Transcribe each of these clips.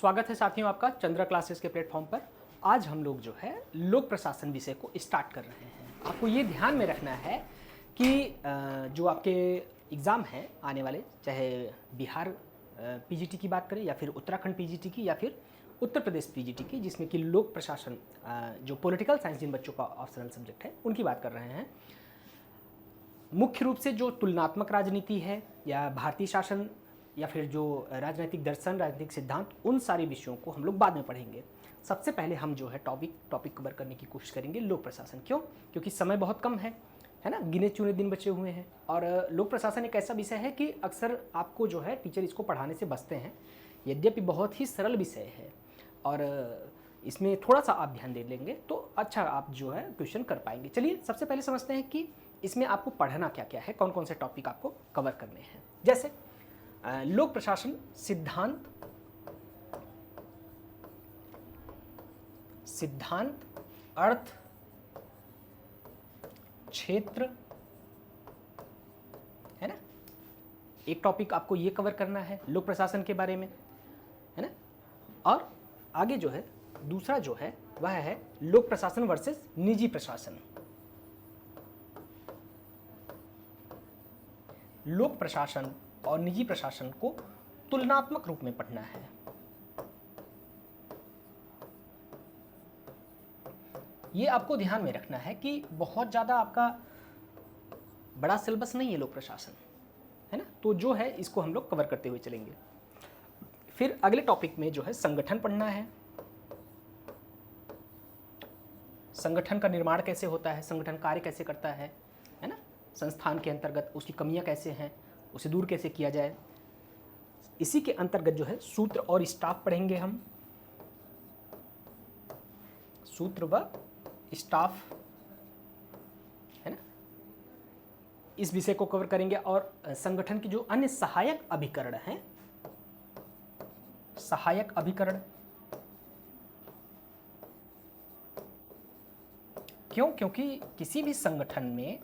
स्वागत है साथियों आपका चंद्रा क्लासेस के प्लेटफॉर्म पर। आज हम लोग जो है लोक प्रशासन विषय को स्टार्ट कर रहे हैं। आपको ये ध्यान में रखना है कि जो आपके एग्ज़ाम हैं आने वाले, चाहे बिहार पीजीटी की बात करें या फिर उत्तराखंड पीजीटी की या फिर उत्तर प्रदेश पीजीटी की, जिसमें कि लोक प्रशासन जो पॉलिटिकल साइंस जिन बच्चों का ऑप्शनल सब्जेक्ट है उनकी बात कर रहे हैं। मुख्य रूप से जो तुलनात्मक राजनीति है या भारतीय शासन या फिर जो राजनीतिक दर्शन, राजनीतिक सिद्धांत, उन सारे विषयों को हम लोग बाद में पढ़ेंगे। सबसे पहले हम जो है टॉपिक कवर करने की कोशिश करेंगे लोक प्रशासन। क्यों? क्योंकि समय बहुत कम है ना, गिने चुने दिन बचे हुए हैं। और लोक प्रशासन एक ऐसा विषय है कि अक्सर आपको जो है टीचर इसको पढ़ाने से बचते हैं। यद्यपि बहुत ही सरल विषय है और इसमें थोड़ा सा आप ध्यान दे लेंगे तो अच्छा आप जो है क्वेश्चन कर पाएंगे। चलिए सबसे पहले समझते हैं कि इसमें आपको पढ़ना क्या क्या है, कौन कौन से टॉपिक आपको कवर करने हैं। जैसे लोक प्रशासन सिद्धांत, अर्थ, क्षेत्र, है ना। एक टॉपिक आपको ये कवर करना है लोक प्रशासन के बारे में, है ना। और आगे जो है दूसरा जो है वह है लोक प्रशासन वर्सेस निजी प्रशासन। लोक प्रशासन और निजी प्रशासन को तुलनात्मक रूप में पढ़ना है। ये आपको ध्यान में रखना है कि बहुत ज़्यादा आपका बड़ा सिलेबस नहीं है लोक प्रशासन, है ना। तो जो है इसको हम लोग कवर करते हुए चलेंगे। फिर अगले टॉपिक में जो है संगठन पढ़ना है। संगठन का निर्माण कैसे होता है, संगठन कार्य कैसे करता है ना। संस्थान के अंतर्गत उसकी कमियां कैसे हैं, उसे दूर कैसे किया जाए। इसी के अंतर्गत जो है सूत्र और स्टाफ पढ़ेंगे हम। सूत्र व स्टाफ, है ना, इस विषय को कवर करेंगे। और संगठन के जो अन्य सहायक अभिकरण हैं, सहायक अभिकरण, क्यों? क्योंकि किसी भी संगठन में,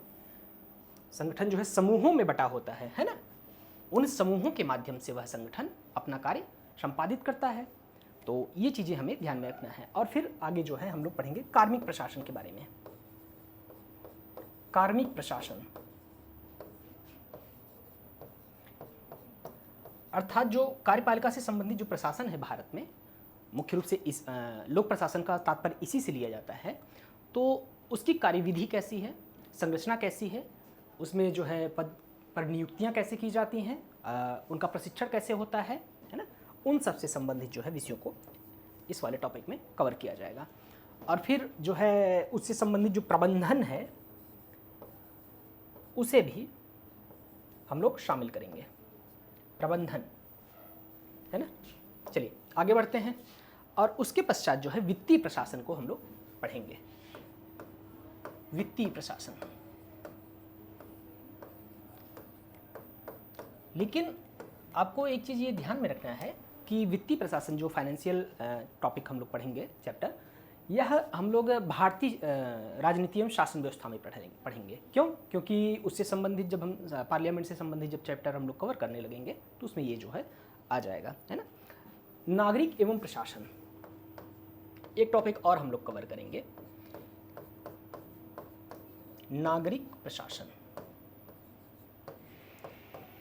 संगठन जो है समूहों में बटा होता है ना। उन समूहों के माध्यम से वह संगठन अपना कार्य संपादित करता है। तो ये चीज़ें हमें ध्यान में रखना है। और फिर आगे जो है हम लोग पढ़ेंगे कार्मिक प्रशासन के बारे में। कार्मिक प्रशासन अर्थात जो कार्यपालिका से संबंधित जो प्रशासन है भारत में, मुख्य रूप से इस लोक प्रशासन का तात्पर्य इसी से लिया जाता है। तो उसकी कार्यविधि कैसी है, संरचना कैसी है, उसमें जो है पद पर नियुक्तियां कैसे की जाती हैं, उनका प्रशिक्षण कैसे होता है ना। उन सब से संबंधित जो है विषयों को इस वाले टॉपिक में कवर किया जाएगा। और फिर जो है उससे संबंधित जो प्रबंधन है उसे भी हम लोग शामिल करेंगे, प्रबंधन, है ना। चलिए आगे बढ़ते हैं। और उसके पश्चात जो है वित्तीय प्रशासन को हम लोग पढ़ेंगे। वित्तीय प्रशासन, लेकिन आपको एक चीज़ ये ध्यान में रखना है कि वित्तीय प्रशासन जो फाइनेंशियल टॉपिक हम लोग पढ़ेंगे चैप्टर, यह हम लोग भारतीय राजनीति एवं शासन व्यवस्था में पढ़ेंगे। क्यों? क्योंकि उससे संबंधित जब हम पार्लियामेंट से संबंधित जब चैप्टर हम लोग कवर करने लगेंगे तो उसमें ये जो है आ जाएगा, है ना। नागरिक एवं प्रशासन एक टॉपिक और हम लोग कवर करेंगे, नागरिक प्रशासन।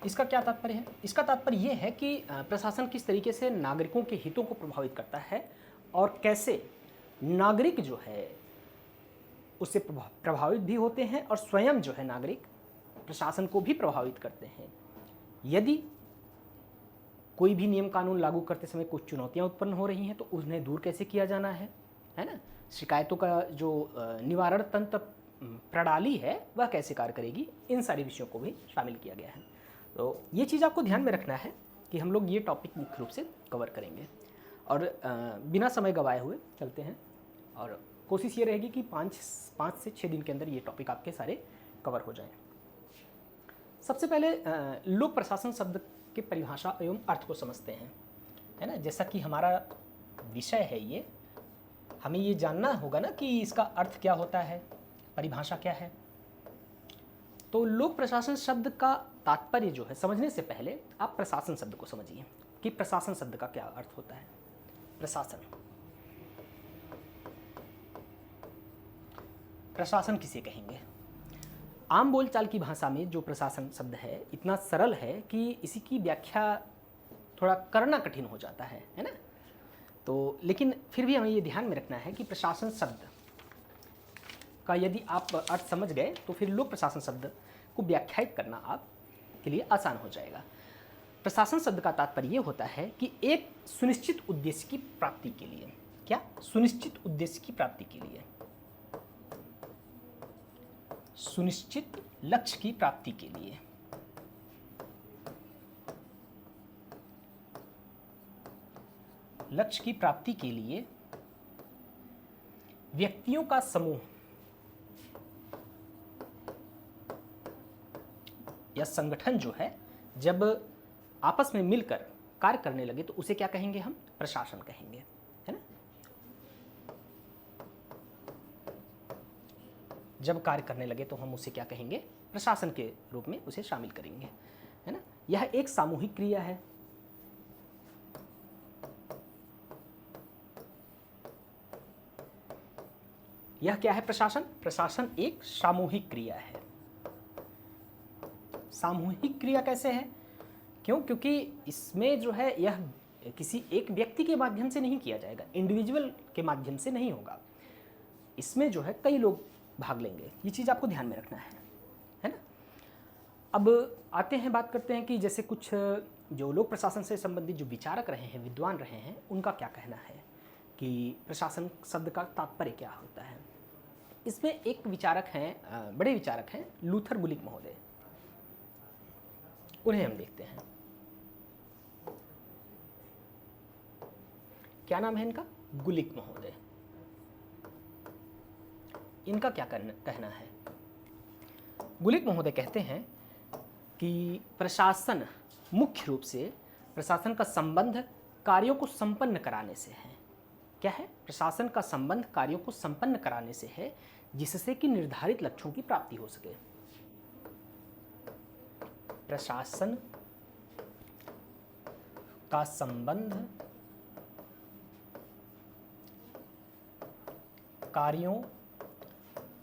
इसका क्या तात्पर्य है? इसका तात्पर्य यह है कि प्रशासन किस तरीके से नागरिकों के हितों को प्रभावित करता है और कैसे नागरिक जो है उससे प्रभावित भी होते हैं और स्वयं जो है नागरिक प्रशासन को भी प्रभावित करते हैं। यदि कोई भी नियम कानून लागू करते समय कुछ चुनौतियां उत्पन्न हो रही हैं तो उन्हें दूर कैसे किया जाना है ना। शिकायतों का जो निवारण तंत्र प्रणाली है वह कैसे कार्य करेगी, इन सारे विषयों को भी शामिल किया गया है। तो ये चीज़ आपको ध्यान में रखना है कि हम लोग ये टॉपिक मुख्य रूप से कवर करेंगे। और बिना समय गवाए हुए चलते हैं और कोशिश ये रहेगी कि 5 से 6 दिन के अंदर ये टॉपिक आपके सारे कवर हो जाएं। सबसे पहले लोक प्रशासन शब्द के परिभाषा एवं अर्थ को समझते हैं, है ना। जैसा कि हमारा विषय है ये, हमें ये जानना होगा ना कि इसका अर्थ क्या होता है, परिभाषा क्या है। तो लोक प्रशासन शब्द का तात्पर्य जो है समझने से पहले आप प्रशासन शब्द को समझिए कि प्रशासन शब्द का क्या अर्थ होता है। प्रशासन। प्रशासन किसे कहेंगे? आम बोलचाल की भाषा में जो प्रशासन शब्द है इतना सरल है कि इसी की व्याख्या थोड़ा करना कठिन हो जाता है ना। तो लेकिन फिर भी हमें ये ध्यान में रखना है कि प्रशासन शब्द का यदि आप अर्थ समझ गए तो फिर लोक प्रशासन शब्द को व्याख्यायित करना आप के लिए आसान हो जाएगा। प्रशासन शब्द का तात्पर्य ये होता है कि एक सुनिश्चित उद्देश्य की प्राप्ति के लिए, क्या? सुनिश्चित उद्देश्य की प्राप्ति के लिए, सुनिश्चित लक्ष्य की प्राप्ति के लिए लक्ष्य की प्राप्ति के लिए व्यक्तियों का समूह या संगठन जो है जब आपस में मिलकर कार्य करने लगे तो उसे क्या कहेंगे? हम प्रशासन कहेंगे, है ना। जब कार्य करने लगे तो हम उसे क्या कहेंगे? प्रशासन के रूप में उसे शामिल करेंगे, है ना। यह एक सामूहिक क्रिया है। यह क्या है? प्रशासन। प्रशासन एक सामूहिक क्रिया है। सामूहिक क्रिया कैसे है? क्यों? क्योंकि इसमें जो है यह किसी एक व्यक्ति के माध्यम से नहीं किया जाएगा, इंडिविजुअल के माध्यम से नहीं होगा। इसमें जो है कई लोग भाग लेंगे, ये चीज़ आपको ध्यान में रखना है ना। अब आते हैं, बात करते हैं कि जैसे कुछ जो लोक प्रशासन से संबंधित जो विचारक रहे हैं, विद्वान रहे हैं, उनका क्या कहना है कि प्रशासन शब्द का तात्पर्य क्या होता है। इसमें एक विचारक हैं, बड़े विचारक हैं, लूथर गुलिक महोदय। उन्हें हम देखते हैं। क्या नाम है इनका? गुलिक महोदय। इनका क्या कहना है? गुलिक महोदय कहते हैं कि प्रशासन मुख्य रूप से प्रशासन का संबंध कार्यों को संपन्न कराने से है। क्या है? प्रशासन का संबंध कार्यों को संपन्न कराने से है, जिससे कि निर्धारित लक्ष्यों की प्राप्ति हो सके। प्रशासन का संबंध कार्यों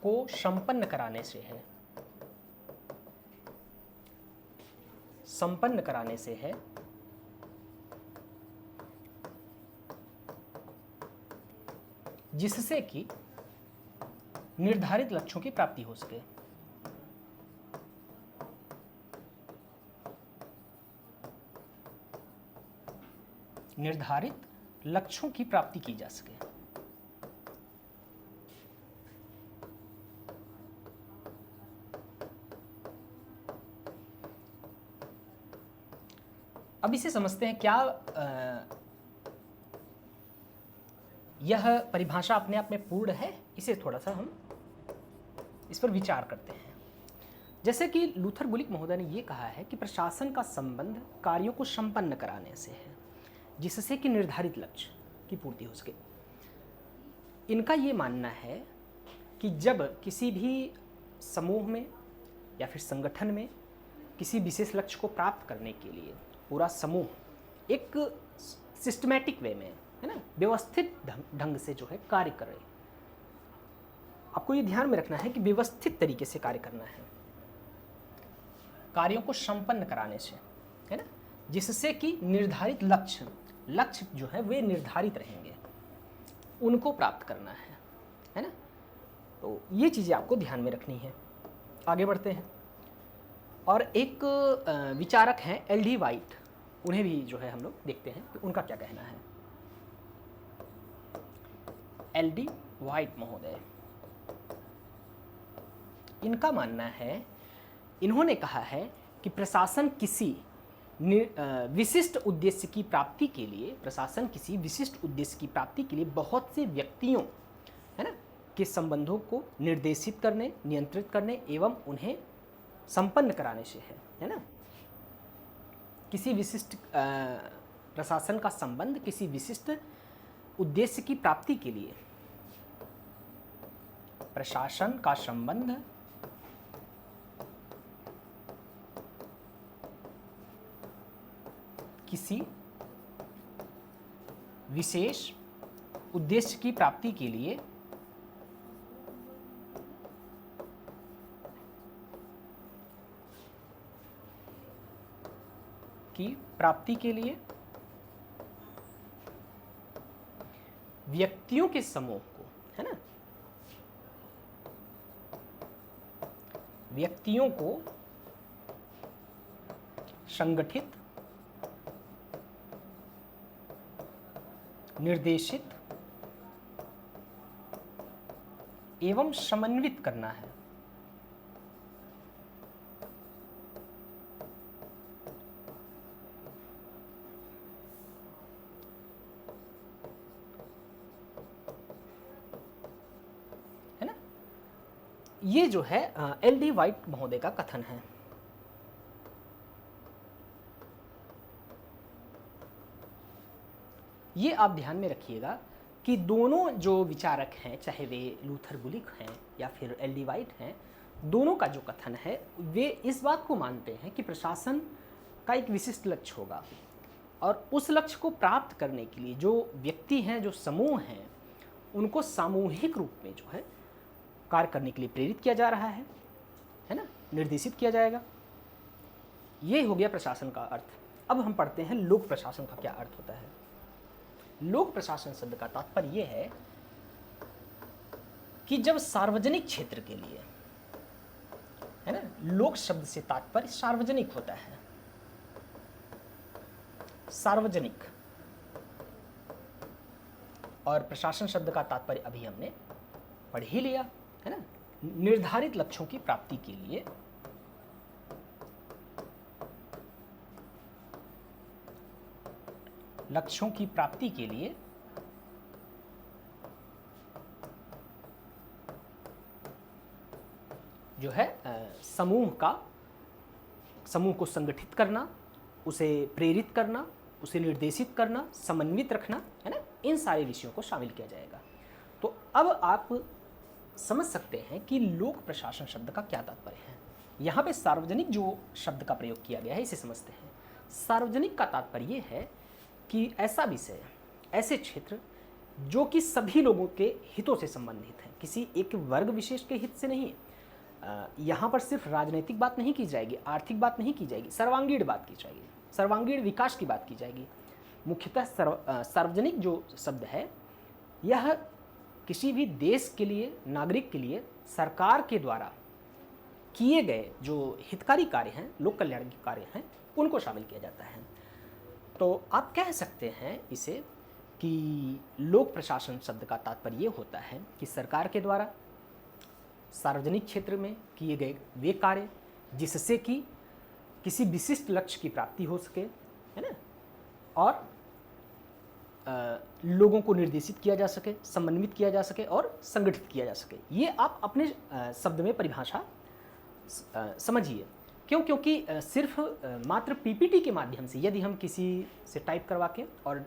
को संपन्न कराने से है, संपन्न कराने से है, जिससे कि निर्धारित लक्ष्यों की प्राप्ति हो सके। निर्धारित लक्ष्यों की प्राप्ति की जा सके। अब इसे समझते हैं। क्या यह परिभाषा अपने आप में पूर्ण है? इसे थोड़ा सा हम इस पर विचार करते हैं। जैसे कि लूथर गुलिक महोदय ने यह कहा है कि प्रशासन का संबंध कार्यों को संपन्न कराने से है, जिससे कि निर्धारित लक्ष्य की पूर्ति हो सके। इनका ये मानना है कि जब किसी भी समूह में या फिर संगठन में किसी विशेष लक्ष्य को प्राप्त करने के लिए पूरा समूह एक सिस्टमैटिक वे में, है ना, व्यवस्थित ढंग से जो है कार्य करे। आपको ये ध्यान में रखना है कि व्यवस्थित तरीके से कार्य करना है, कार्यों को संपन्न कराने से, है ना, जिससे कि निर्धारित लक्ष्य जो है वे निर्धारित रहेंगे, उनको प्राप्त करना है ना। तो ये चीज़ें आपको ध्यान में रखनी है। आगे बढ़ते हैं। और एक विचारक हैं एल.डी. वाइट, उन्हें भी जो है हम लोग देखते हैं कि उनका क्या कहना है। एल.डी. वाइट महोदय, इनका मानना है, इन्होंने कहा है कि प्रशासन किसी विशिष्ट उद्देश्य की प्राप्ति के लिए, प्रशासन किसी विशिष्ट उद्देश्य की प्राप्ति के लिए बहुत से व्यक्तियों, है ना, के संबंधों को निर्देशित करने, नियंत्रित करने एवं उन्हें संपन्न कराने से है ना। किसी विशिष्ट प्रशासन का संबंध किसी विशिष्ट उद्देश्य की प्राप्ति के लिए, प्रशासन का संबंध किसी विशेष उद्देश्य की प्राप्ति के लिए व्यक्तियों के समूह को, है ना, व्यक्तियों को संगठित, निर्देशित एवं समन्वित करना है। है ना, ये जो है एल.डी. वाइट महोदय का कथन है। ये आप ध्यान में रखिएगा कि दोनों जो विचारक हैं, चाहे वे लूथर गुलिक हैं या फिर एल.डी. वाइट हैं, दोनों का जो कथन है वे इस बात को मानते हैं कि प्रशासन का एक विशिष्ट लक्ष्य होगा और उस लक्ष्य को प्राप्त करने के लिए जो व्यक्ति हैं, जो समूह हैं, उनको सामूहिक रूप में जो है कार्य करने के लिए प्रेरित किया जा रहा है ना, निर्देशित किया जाएगा। ये हो गया प्रशासन का अर्थ। अब हम पढ़ते हैं लोक प्रशासन का क्या अर्थ होता है। लोक प्रशासन शब्द का तात्पर्य यह है कि जब सार्वजनिक क्षेत्र के लिए, है ना, लोक शब्द से तात्पर्य सार्वजनिक होता है। सार्वजनिक और प्रशासन शब्द का तात्पर्य अभी हमने पढ़ ही लिया, है ना, निर्धारित लक्ष्यों की प्राप्ति के लिए जो है समूह को संगठित करना, उसे प्रेरित करना, उसे निर्देशित करना, समन्वित रखना, है ना, इन सारे विषयों को शामिल किया जाएगा। तो अब आप समझ सकते हैं कि लोक प्रशासन शब्द का क्या तात्पर्य है। यहाँ पे सार्वजनिक जो शब्द का प्रयोग किया गया है, इसे समझते हैं। सार्वजनिक का तात्पर्य ये है कि ऐसा विषय, ऐसे क्षेत्र जो कि सभी लोगों के हितों से संबंधित है, किसी एक वर्ग विशेष के हित से नहीं। यहाँ पर सिर्फ राजनीतिक बात नहीं की जाएगी, आर्थिक बात नहीं की जाएगी, सर्वांगीण बात की जाएगी, सर्वांगीण विकास की बात की जाएगी। मुख्यतः सार्वजनिक जो शब्द है, यह किसी भी देश के लिए, नागरिक के लिए सरकार के द्वारा किए गए जो हितकारी कार्य हैं, लोक कल्याण के कार्य हैं, उनको शामिल किया जाता है। तो आप कह सकते हैं इसे कि लोक प्रशासन शब्द का तात्पर्य ये होता है कि सरकार के द्वारा सार्वजनिक क्षेत्र में किए गए वे कार्य जिससे कि किसी विशिष्ट लक्ष्य की प्राप्ति हो सके, है ना, और लोगों को निर्देशित किया जा सके, समन्वित किया जा सके और संगठित किया जा सके। ये आप अपने शब्द में परिभाषा समझिए। क्यों? क्योंकि सिर्फ मात्र पीपीटी के माध्यम से यदि हम किसी से टाइप करवा के और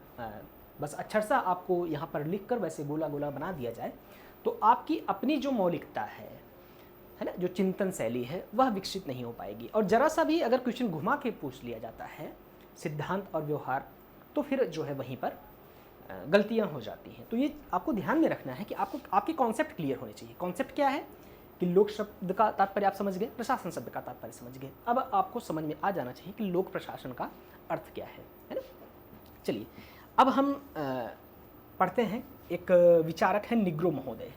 बस अक्षर सा आपको यहाँ पर लिख कर वैसे गोला गोला बना दिया जाए, तो आपकी अपनी जो मौलिकता है ना, जो चिंतन शैली है, वह विकसित नहीं हो पाएगी। और जरा सा भी अगर क्वेश्चन घुमा के पूछ लिया जाता है सिद्धांत और व्यवहार, तो फिर जो है वहीं पर गलतियाँ हो जाती हैं। तो ये आपको ध्यान में रखना है कि आपको आपके कॉन्सेप्ट क्लियर होने चाहिए। कॉन्सेप्ट क्या है कि लोक शब्द का तात्पर्य आप समझ गए, प्रशासन शब्द का तात्पर्य समझ गए। अब आपको समझ में आ जाना चाहिए कि लोक प्रशासन का अर्थ क्या है ना। चलिए अब हम पढ़ते हैं, एक विचारक है निग्रो महोदय।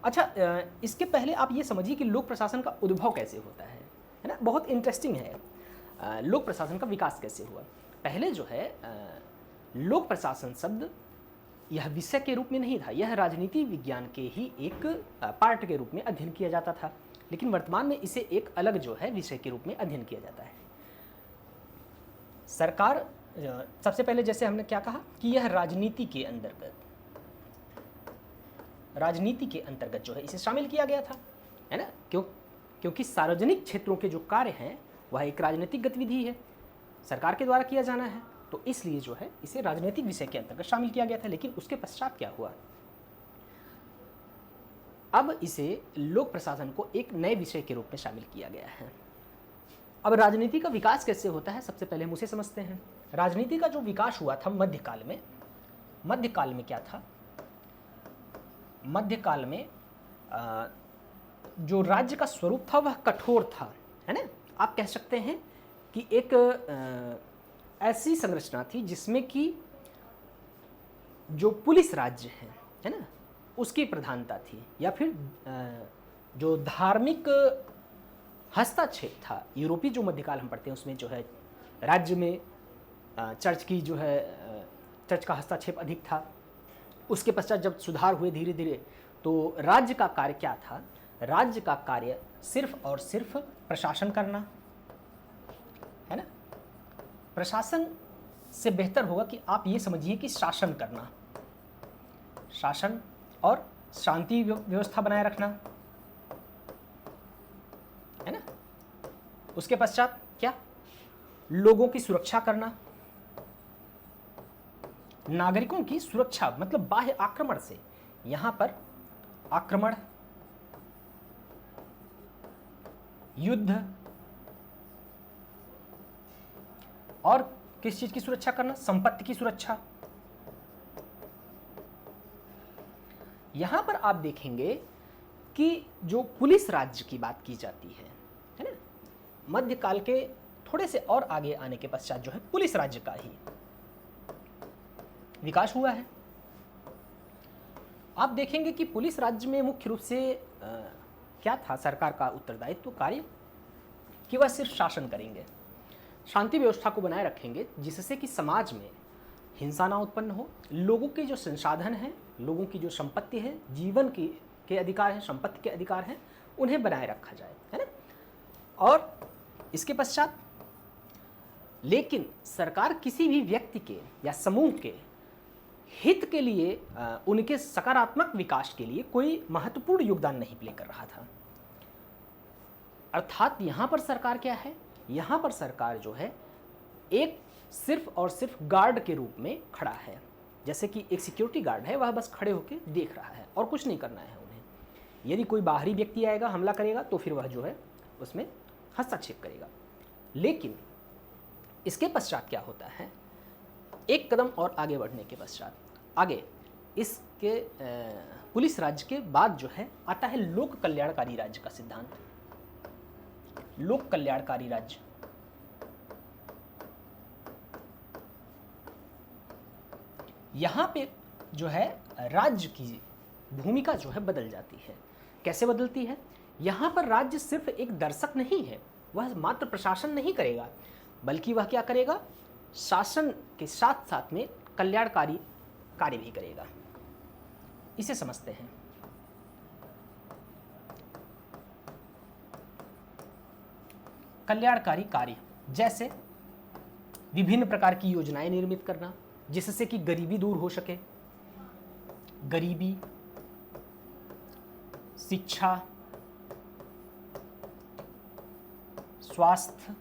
अच्छा, इसके पहले आप ये समझिए कि लोक प्रशासन का उद्भव कैसे होता है ना। बहुत इंटरेस्टिंग है लोक प्रशासन का विकास कैसे हुआ। पहले जो है लोक प्रशासन शब्द यह विषय के रूप में नहीं था, यह राजनीति विज्ञान के ही एक पार्ट के रूप में अध्ययन किया जाता था। लेकिन वर्तमान में इसे एक अलग जो है विषय के रूप में अध्ययन किया जाता है। सरकार, सबसे पहले जैसे हमने क्या कहा कि यह राजनीति के अंतर्गत जो है इसे शामिल किया गया था, है ना। क्योंकि सार्वजनिक क्षेत्रों के जो कार्य हैं वह एक राजनीतिक गतिविधि है, सरकार के द्वारा किया जाना है, तो इसलिए जो है इसे राजनीतिक विषय के अंतर्गत शामिल किया गया था। लेकिन उसके पश्चात क्या हुआ, अब इसे लोक प्रशासन को एक नए विषय के रूप में शामिल किया गया है। अब राजनीति का विकास कैसे होता है, सबसे पहले हम उसे समझते हैं। राजनीति का जो विकास हुआ था मध्यकाल में, मध्यकाल में क्या था? मध्यकाल में जो राज्य का स्वरूप था वह कठोर था, है ना? आप कह सकते हैं कि एक ऐसी संरचना थी जिसमें कि जो पुलिस राज्य है ना, उसकी प्रधानता थी, या फिर जो धार्मिक हस्तक्षेप था। यूरोपीय जो मध्यकाल हम पढ़ते हैं उसमें जो है राज्य में चर्च की जो है चर्च का हस्तक्षेप अधिक था। उसके पश्चात जब सुधार हुए धीरे धीरे, तो राज्य का कार्य क्या था? राज्य का कार्य सिर्फ और सिर्फ प्रशासन करना, है ना? प्रशासन से बेहतर होगा कि आप ये समझिए कि शासन करना, शासन और शांति व्यवस्था बनाए रखना, है ना? उसके पश्चात क्या? लोगों की सुरक्षा करना, नागरिकों की सुरक्षा, मतलब बाह्य आक्रमण से। यहां पर आक्रमण, युद्ध और किस चीज की सुरक्षा करना? संपत्ति की सुरक्षा। यहां पर आप देखेंगे कि जो पुलिस राज्य की बात की जाती है ना? मध्यकाल के थोड़े से और आगे आने के पश्चात जो है पुलिस राज्य का ही विकास हुआ है। आप देखेंगे कि पुलिस राज्य में मुख्य रूप से क्या था सरकार का उत्तरदायित्व, कार्य? कि वह सिर्फ शासन करेंगे, शांति व्यवस्था को बनाए रखेंगे, जिससे कि समाज में हिंसा ना उत्पन्न हो, लोगों के जो संसाधन हैं, लोगों की जो संपत्ति है, जीवन की के अधिकार हैं, संपत्ति के अधिकार हैं, उन्हें बनाए रखा जाए, है ना? और इसके पश्चात लेकिन सरकार किसी भी व्यक्ति के या समूह के हित के लिए, उनके सकारात्मक विकास के लिए कोई महत्वपूर्ण योगदान नहीं प्ले कर रहा था। अर्थात यहां पर सरकार क्या है? यहां पर सरकार जो है एक सिर्फ और सिर्फ गार्ड के रूप में खड़ा है, जैसे कि एक सिक्योरिटी गार्ड है, वह बस खड़े होकर देख रहा है और कुछ नहीं करना है उन्हें। यदि कोई बाहरी व्यक्ति आएगा, हमला करेगा, तो फिर वह जो है उसमें हस्तक्षेप करेगा। लेकिन इसके पश्चात क्या होता है? एक कदम और आगे बढ़ने के पश्चात आगे इसके पुलिस राज्य के बाद जो है आता है लोक कल्याणकारी राज्य का सिद्धांत। लोक कल्याणकारी राज्य, यहां पे जो है राज्य की भूमिका जो है बदल जाती है। कैसे बदलती है? यहां पर राज्य सिर्फ एक दर्शक नहीं है, वह मात्र प्रशासन नहीं करेगा, बल्कि वह क्या करेगा? शासन के साथ साथ में कल्याणकारी कार्य भी करेगा। इसे समझते हैं। कल्याणकारी कार्य जैसे विभिन्न प्रकार की योजनाएं निर्मित करना, जिससे कि गरीबी दूर हो सके। गरीबी, शिक्षा, स्वास्थ्य,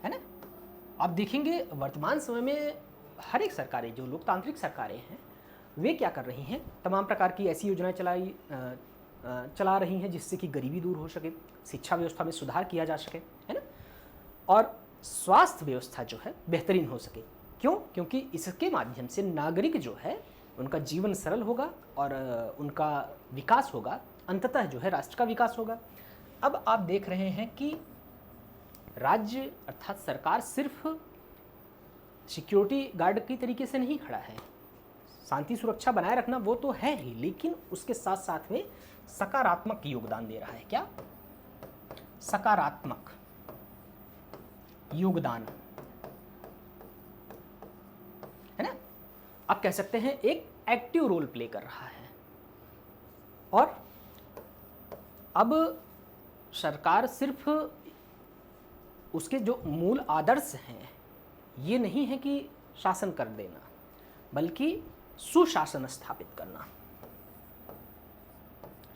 है ना? आप देखेंगे वर्तमान समय में हर एक सरकारें, जो लोकतांत्रिक सरकारें हैं, वे क्या कर रही हैं? तमाम प्रकार की ऐसी योजनाएं चला रही हैं जिससे कि गरीबी दूर हो सके, शिक्षा व्यवस्था में सुधार किया जा सके, है ना? और स्वास्थ्य व्यवस्था जो है बेहतरीन हो सके। क्यों? क्योंकि इसके माध्यम से नागरिक जो है उनका जीवन सरल होगा और उनका विकास होगा, अंततः जो है राष्ट्र का विकास होगा। अब आप देख रहे हैं कि राज्य अर्थात सरकार सिर्फ सिक्योरिटी गार्ड की तरीके से नहीं खड़ा है। शांति सुरक्षा बनाए रखना वो तो है ही, लेकिन उसके साथ साथ में सकारात्मक योगदान दे रहा है। क्या? सकारात्मक योगदान, है ना? आप कह सकते हैं एक एक्टिव रोल प्ले कर रहा है। और अब सरकार सिर्फ उसके जो मूल आदर्श हैं, ये नहीं है कि शासन कर देना, बल्कि सुशासन स्थापित करना।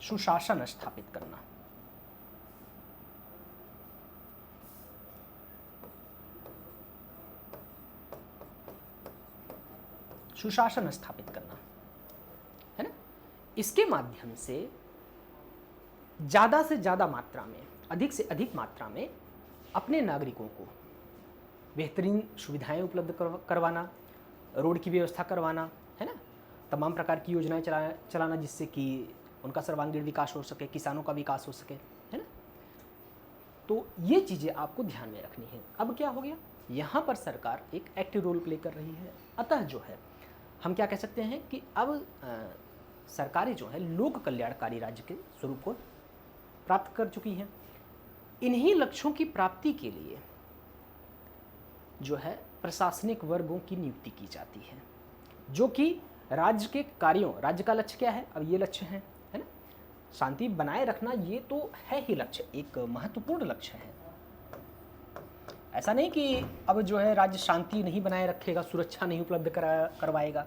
सुशासन स्थापित करना, सुशासन स्थापित करना, है ना? इसके माध्यम से ज़्यादा मात्रा में, अधिक से अधिक मात्रा में अपने नागरिकों को बेहतरीन सुविधाएं उपलब्ध करवाना, रोड की व्यवस्था करवाना, है ना, तमाम प्रकार की योजनाएं चलाना जिससे कि उनका सर्वांगीण विकास हो सके, किसानों का विकास हो सके, है ना। तो ये चीज़ें आपको ध्यान में रखनी है। अब क्या हो गया, यहाँ पर सरकार एक एक्टिव रोल प्ले कर रही है। अतः जो है हम क्या कह सकते हैं कि अब सरकारें जो है लोक कल्याणकारी राज्य के स्वरूप को प्राप्त कर चुकी हैं। इन्हीं लक्ष्यों की प्राप्ति के लिए जो है प्रशासनिक वर्गों की नियुक्ति की जाती है, जो कि राज्य के कार्यों, राज्य का लक्ष्य क्या है, अब ये लक्ष्य है ना, शांति बनाए रखना, ये तो है ही लक्ष्य, एक महत्वपूर्ण लक्ष्य है। ऐसा नहीं कि अब जो है राज्य शांति नहीं बनाए रखेगा, सुरक्षा नहीं उपलब्ध करवाएगा,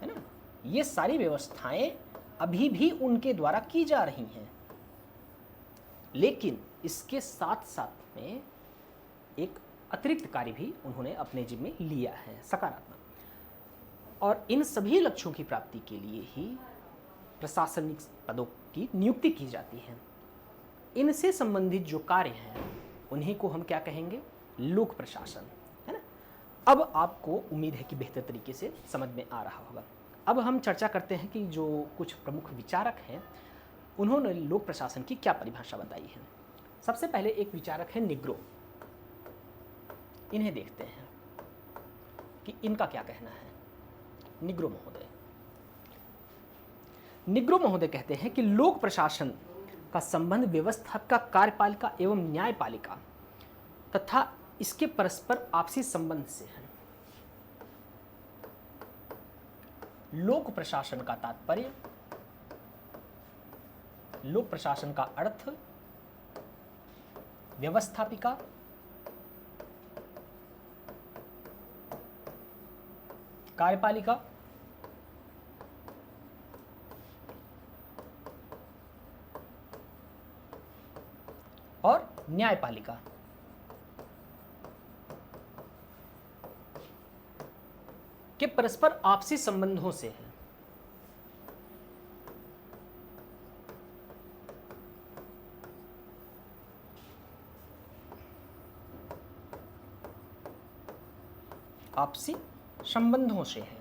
है ना। ये सारी व्यवस्थाएं अभी भी उनके द्वारा की जा रही हैं, लेकिन इसके साथ साथ में एक अतिरिक्त कार्य भी उन्होंने अपने जिम्मे लिया है, सकारात्मक। और इन सभी लक्ष्यों की प्राप्ति के लिए ही प्रशासनिक पदों की नियुक्ति की जाती है। इनसे संबंधित जो कार्य हैं उन्हीं को हम क्या कहेंगे, लोक प्रशासन, है ना। अब आपको उम्मीद है कि बेहतर तरीके से समझ में आ रहा होगा। अब हम चर्चा करते हैं कि जो कुछ प्रमुख विचारक हैं उन्होंने लोक प्रशासन की क्या परिभाषा बताई है। सबसे पहले एक विचारक है निग्रो। इन्हें देखते हैं कि इनका क्या कहना है। निग्रो महोदय, निग्रो महोदय कहते हैं कि लोक प्रशासन का संबंध व्यवस्थापिका, कार्यपालिका एवं न्यायपालिका तथा इसके परस्पर आपसी संबंध से है। लोक प्रशासन का तात्पर्य, लोक प्रशासन का अर्थ व्यवस्थापिका, कार्यपालिका और न्यायपालिका के परस्पर आपसी संबंधों से है। आपसी संबंधों से है,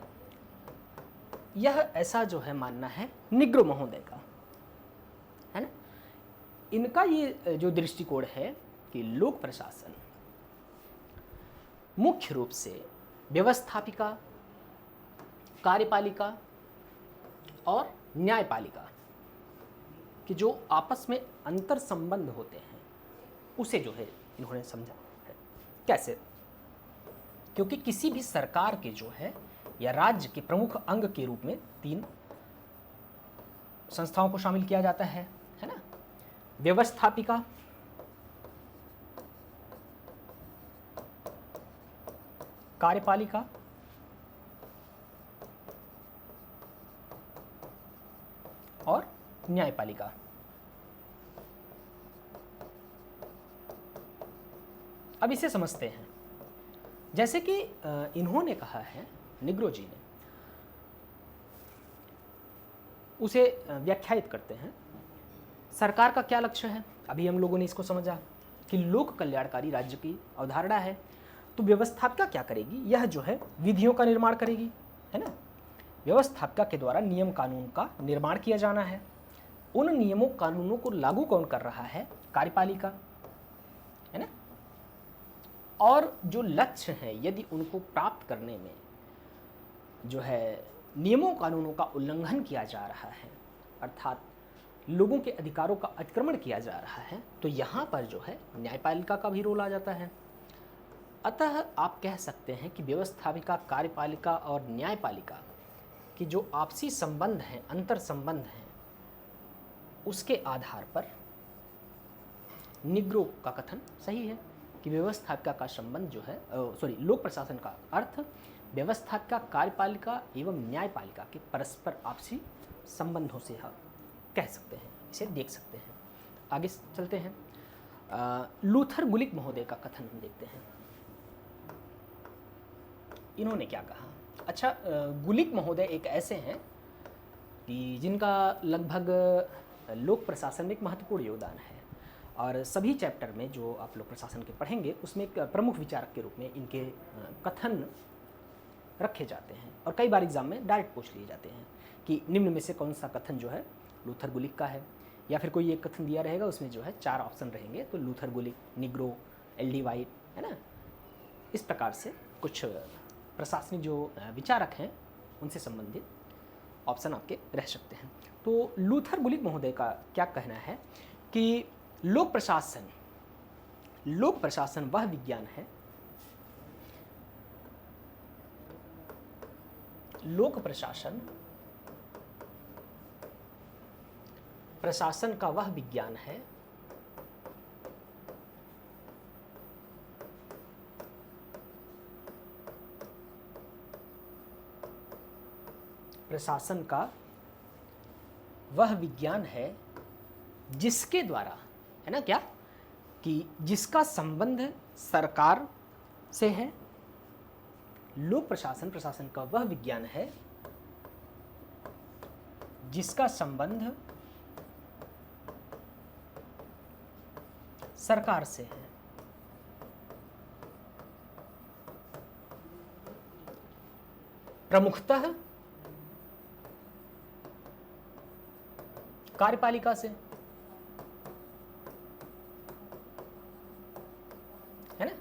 यह ऐसा जो है मानना है निग्रो महोदय का, है ना। इनका ये जो दृष्टिकोण है कि लोक प्रशासन मुख्य रूप से व्यवस्थापिका, कार्यपालिका और न्यायपालिका कि जो आपस में अंतर संबंध होते हैं उसे जो है इन्होंने समझा है। कैसे? क्योंकि किसी भी सरकार के जो है या राज्य के प्रमुख अंग के रूप में 3 संस्थाओं को शामिल किया जाता है ना। व्यवस्थापिका, कार्यपालिका और न्यायपालिका। अब इसे समझते हैं। जैसे कि इन्होंने कहा है, निग्रो जी ने, उसे व्याख्यायित करते हैं। सरकार का क्या लक्ष्य है? अभी हम लोगों ने इसको समझा कि लोक कल्याणकारी राज्य की अवधारणा है। तो व्यवस्थापिका क्या करेगी? यह जो है विधियों का निर्माण करेगी, है ना। व्यवस्थापिका के द्वारा नियम कानून का निर्माण किया जाना है। उन नियमों कानूनों को लागू कौन कर रहा है? कार्यपालिका, है ना। और जो लक्ष्य हैं यदि उनको प्राप्त करने में जो है नियमों कानूनों का उल्लंघन किया जा रहा है, अर्थात लोगों के अधिकारों का अतिक्रमण किया जा रहा है, तो यहाँ पर जो है न्यायपालिका का भी रोल आ जाता है। अतः आप कह सकते हैं कि व्यवस्थापिका, कार्यपालिका और न्यायपालिका की जो आपसी संबंध हैं, अंतर संबंध हैं, उसके आधार पर निग्रो का कथन सही है कि व्यवस्थापिका का संबंध जो है लोक प्रशासन का अर्थ व्यवस्थापिका, कार्यपालिका एवं न्यायपालिका के परस्पर आपसी संबंधों से हम कह सकते हैं, इसे देख सकते हैं। आगे चलते हैं। लूथर गुलिक महोदय का कथन हम देखते हैं। इन्होंने क्या कहा? अच्छा, गुलिक महोदय एक ऐसे हैं कि जिनका लगभग लोक प्रशासन में एक महत्वपूर्ण योगदान है, और सभी चैप्टर में जो आप लोक प्रशासन के पढ़ेंगे उसमें एक प्रमुख विचारक के रूप में इनके कथन रखे जाते हैं और कई बार एग्जाम में डायरेक्ट पूछ लिए जाते हैं कि निम्न में से कौन सा कथन जो है लूथर गुलिक का है, या फिर कोई एक कथन दिया रहेगा उसमें जो है 4 ऑप्शन रहेंगे, तो लूथर गुलिक, निग्रो, एल डी वाइट, है ना। इस प्रकार से कुछ प्रशासनिक जो विचारक हैं उनसे संबंधित ऑप्शन आपके रह सकते हैं। तो लूथर गुलिक महोदय का क्या कहना है कि लोक प्रशासन वह विज्ञान है, लोक प्रशासन का वह विज्ञान है प्रशासन का वह विज्ञान है जिसके द्वारा, है ना, क्या कि जिसका संबंध सरकार से है। लोक प्रशासन का वह विज्ञान है जिसका संबंध सरकार से है। प्रमुखतः कार्यपालिका से, है ना।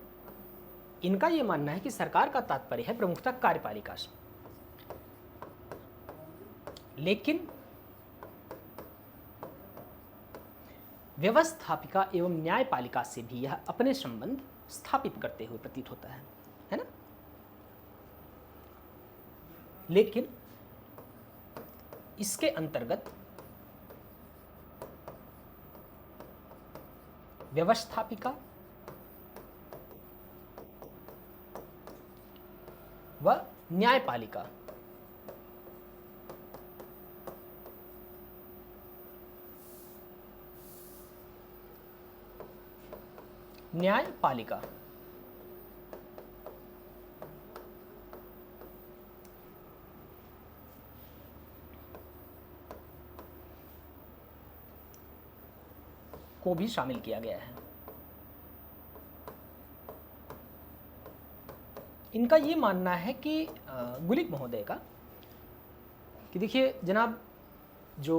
इनका यह मानना है कि सरकार का तात्पर्य है प्रमुखतः कार्यपालिका से, लेकिन व्यवस्थापिका एवं न्यायपालिका से भी यह अपने संबंध स्थापित करते हुए प्रतीत होता है ना। लेकिन इसके अंतर्गत व्यवस्थापिका व न्यायपालिका को भी शामिल किया गया है। इनका ये मानना है कि गुलिक महोदय का कि देखिए जनाब, जो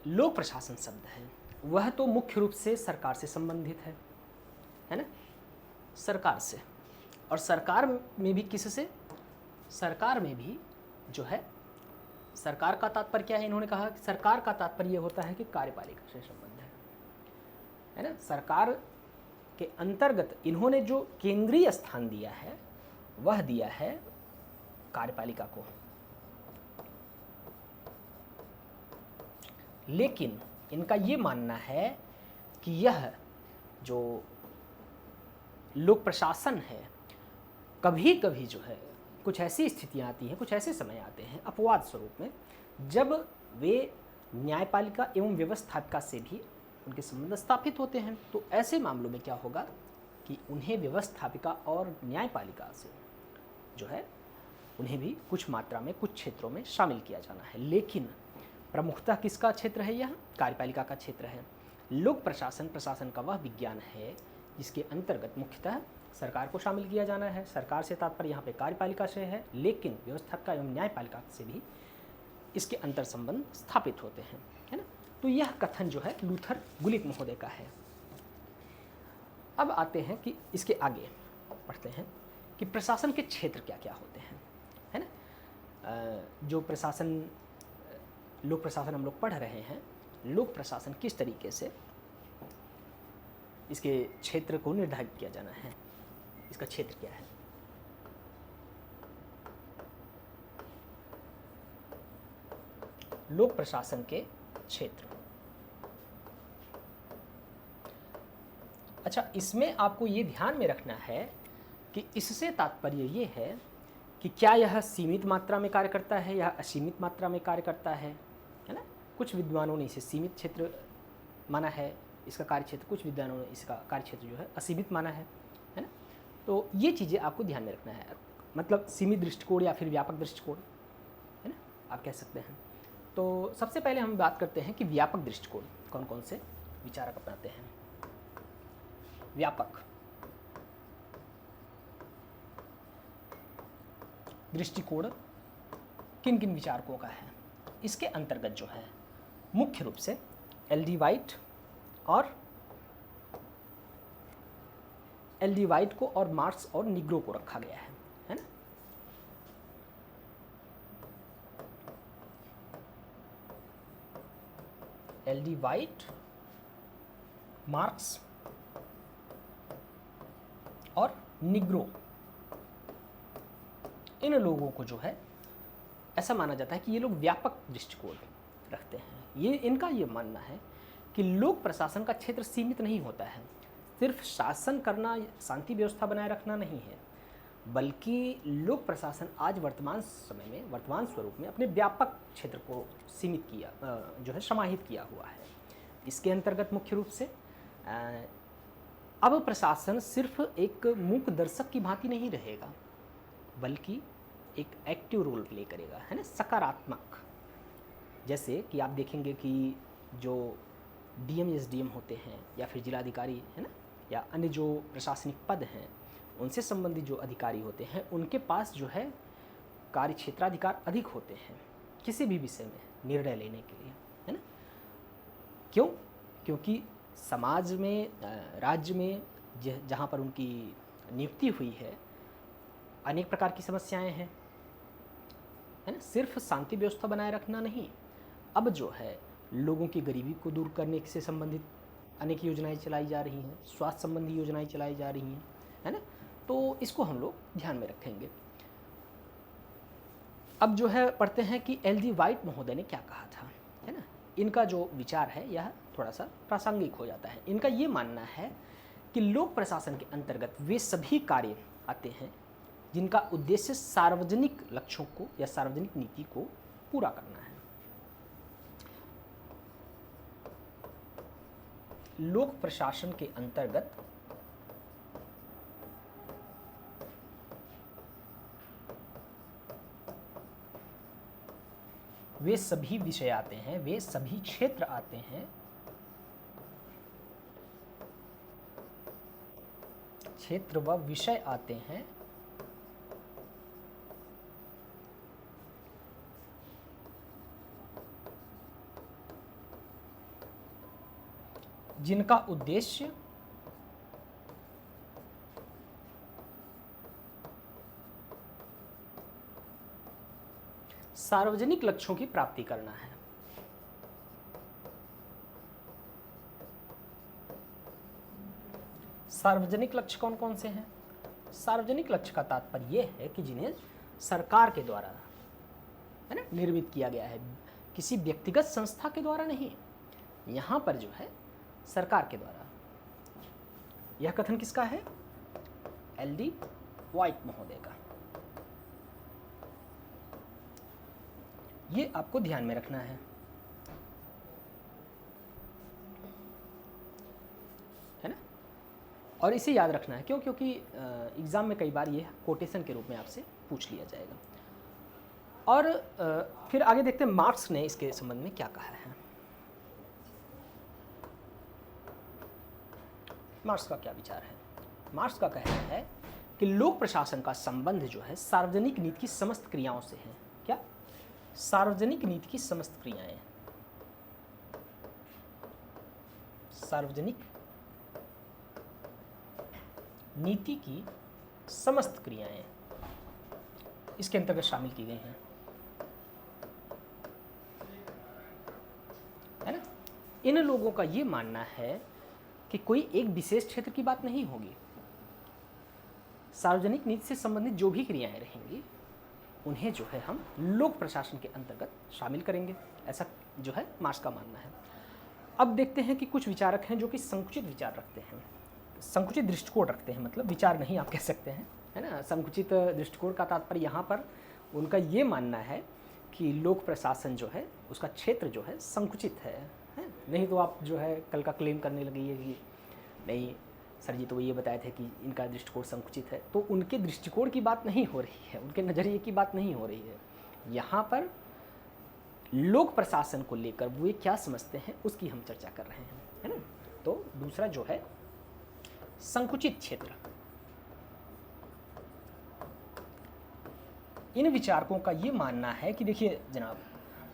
लोक प्रशासन शब्द है वह तो मुख्य रूप से सरकार से संबंधित है ना, सरकार से। और सरकार में भी किससे? सरकार में भी जो है, सरकार का तात्पर्य क्या है? इन्होंने कहा कि सरकार का तात्पर्य यह होता है कि कार्यपालिका से संबंध है ना। सरकार के अंतर्गत इन्होंने जो केंद्रीय स्थान दिया है वह दिया है कार्यपालिका को। लेकिन इनका ये मानना है कि यह जो लोक प्रशासन है, कभी कभी जो है कुछ ऐसी स्थितियां आती हैं, कुछ ऐसे समय आते हैं अपवाद स्वरूप में, जब वे न्यायपालिका एवं व्यवस्थापिका से भी उनके संबंध स्थापित होते हैं। तो ऐसे मामलों में क्या होगा कि उन्हें व्यवस्थापिका और न्यायपालिका से जो है उन्हें भी कुछ मात्रा में कुछ क्षेत्रों में शामिल किया जाना है। लेकिन प्रमुखतः किसका क्षेत्र है? यह कार्यपालिका का क्षेत्र है। लोक प्रशासन का वह विज्ञान है जिसके अंतर्गत मुख्यतः सरकार को शामिल किया जाना है। सरकार से तात्पर्य यहाँ पे कार्यपालिका से है, लेकिन व्यवस्थापिका एवं न्यायपालिका से भी इसके अंतर संबंध स्थापित होते हैं, है ना। तो यह कथन जो है लूथर गुलिक महोदय का है। अब आते हैं कि इसके आगे पढ़ते हैं कि प्रशासन के क्षेत्र क्या क्या होते हैं, है ना। जो प्रशासन, लोक प्रशासन हम लोग पढ़ रहे हैं, लोक प्रशासन किस तरीके से इसके क्षेत्र को निर्धारित किया जाना है, इसका क्षेत्र क्या है। लोक प्रशासन के क्षेत्र, अच्छा, इसमें आपको ये ध्यान में रखना है कि इससे तात्पर्य ये है कि क्या यह सीमित मात्रा में कार्य करता है या असीमित मात्रा में कार्य करता है ना। कुछ विद्वानों ने इसे सीमित क्षेत्र माना है, इसका कार्य क्षेत्र, कुछ विद्वानों ने इसका कार्य क्षेत्र जो है असीमित माना है ना। तो ये चीज़ें आपको ध्यान में रखना है, मतलब सीमित दृष्टिकोण या फिर व्यापक दृष्टिकोण, है ना, आप कह सकते हैं। तो सबसे पहले हम बात करते हैं कि व्यापक दृष्टिकोण कौन कौन से विचारक अपनाते हैं। दृष्टिकोण किन किन विचारकों का है। इसके अंतर्गत जो है मुख्य रूप से एल.डी. वाइट को और मार्क्स और निग्रो को रखा गया है ना। एल.डी. वाइट, मार्क्स और निग्रो, इन लोगों को जो है ऐसा माना जाता है कि ये लोग व्यापक दृष्टिकोण रखते हैं। ये इनका ये मानना है कि लोक प्रशासन का क्षेत्र सीमित नहीं होता है, सिर्फ शासन करना, शांति व्यवस्था बनाए रखना नहीं है, बल्कि लोक प्रशासन आज वर्तमान समय में, वर्तमान स्वरूप में अपने व्यापक क्षेत्र को सीमित किया, जो है समाहित किया हुआ है। इसके अंतर्गत मुख्य रूप से अब प्रशासन सिर्फ एक मूक दर्शक की भांति नहीं रहेगा, बल्कि एक एक्टिव रोल प्ले करेगा, है ना, सकारात्मक। जैसे कि आप देखेंगे कि जो डीएम, एसडीएम होते हैं या फिर जिलाधिकारी, है ना, या अन्य जो प्रशासनिक पद हैं, उनसे संबंधित जो अधिकारी होते हैं, उनके पास जो है कार्य क्षेत्राधिकार अधिक होते हैं किसी भी विषय में निर्णय लेने के लिए, है ना। क्यों? क्योंकि समाज में, राज्य में जहाँ पर उनकी नियुक्ति हुई है, अनेक प्रकार की समस्याएं हैं, है ना। सिर्फ शांति व्यवस्था बनाए रखना नहीं, अब जो है लोगों की गरीबी को दूर करने से संबंधित अनेक योजनाएं चलाई जा रही हैं, स्वास्थ्य संबंधी योजनाएं चलाई जा रही हैं, है ना। तो इसको हम लोग ध्यान में रखेंगे। अब जो है पढ़ते हैं कि एल.डी. वाइट महोदय ने क्या कहा था, है ना। इनका जो विचार है यह थोड़ा सा प्रासंगिक हो जाता है। इनका ये मानना है कि लोक प्रशासन के अंतर्गत वे सभी कार्य आते हैं जिनका उद्देश्य सार्वजनिक लक्ष्यों को या सार्वजनिक नीति को पूरा करना है। लोक प्रशासन के अंतर्गत वे सभी विषय आते हैं, वे सभी क्षेत्र आते हैं, क्षेत्र व विषय आते हैं जिनका उद्देश्य सार्वजनिक लक्ष्यों की प्राप्ति करना है। सार्वजनिक लक्ष्य कौन कौन से हैं? सार्वजनिक लक्ष्य का तात्पर्य यह है कि जिन्हें सरकार के द्वारा, है ना, निर्मित किया गया है, किसी व्यक्तिगत संस्था के द्वारा नहीं, यहाँ पर जो है सरकार के द्वारा। यह कथन किसका है? एल.डी. वाइट महोदय का। ये आपको ध्यान में रखना है ना, और इसे याद रखना है। क्यों? क्योंकि एग्ज़ाम में कई बार ये कोटेशन के रूप में आपसे पूछ लिया जाएगा। और फिर आगे देखते हैं मार्क्स ने इसके संबंध में क्या कहा है। मार्क्स का क्या विचार है? मार्क्स का कहना है कि लोक प्रशासन का संबंध जो है सार्वजनिक नीति की समस्त क्रियाओं से है। क्या? सार्वजनिक नीति की समस्त क्रियाएं, सार्वजनिक नीति की समस्त क्रियाएं इसके अंतर्गत शामिल की गई हैं, है ना। इन लोगों का ये मानना है कि कोई एक विशेष क्षेत्र की बात नहीं होगी, सार्वजनिक नीति से संबंधित जो भी क्रियाएं रहेंगी उन्हें जो है हम लोक प्रशासन के अंतर्गत शामिल करेंगे, ऐसा जो है मार्क्स का मानना है। अब देखते हैं कि कुछ विचारक हैं जो कि संकुचित विचार रखते हैं, संकुचित दृष्टिकोण रखते हैं, मतलब विचार नहीं आप कह सकते हैं, है ना। संकुचित दृष्टिकोण का तात्पर्य यहाँ पर उनका ये मानना है कि लोक प्रशासन जो है उसका क्षेत्र जो है संकुचित है। नहीं तो आप जो है कल का क्लेम करने लगी कि नहीं सर जी तो ये बताए थे कि इनका दृष्टिकोण संकुचित है, तो उनके दृष्टिकोण की बात नहीं हो रही है, उनके नज़रिए की बात नहीं हो रही है। यहाँ पर लोक प्रशासन को लेकर वो क्या समझते हैं उसकी हम चर्चा कर रहे हैं, है ना। तो दूसरा जो है संकुचित क्षेत्र, इन विचारकों का ये मानना है कि देखिए जनाब,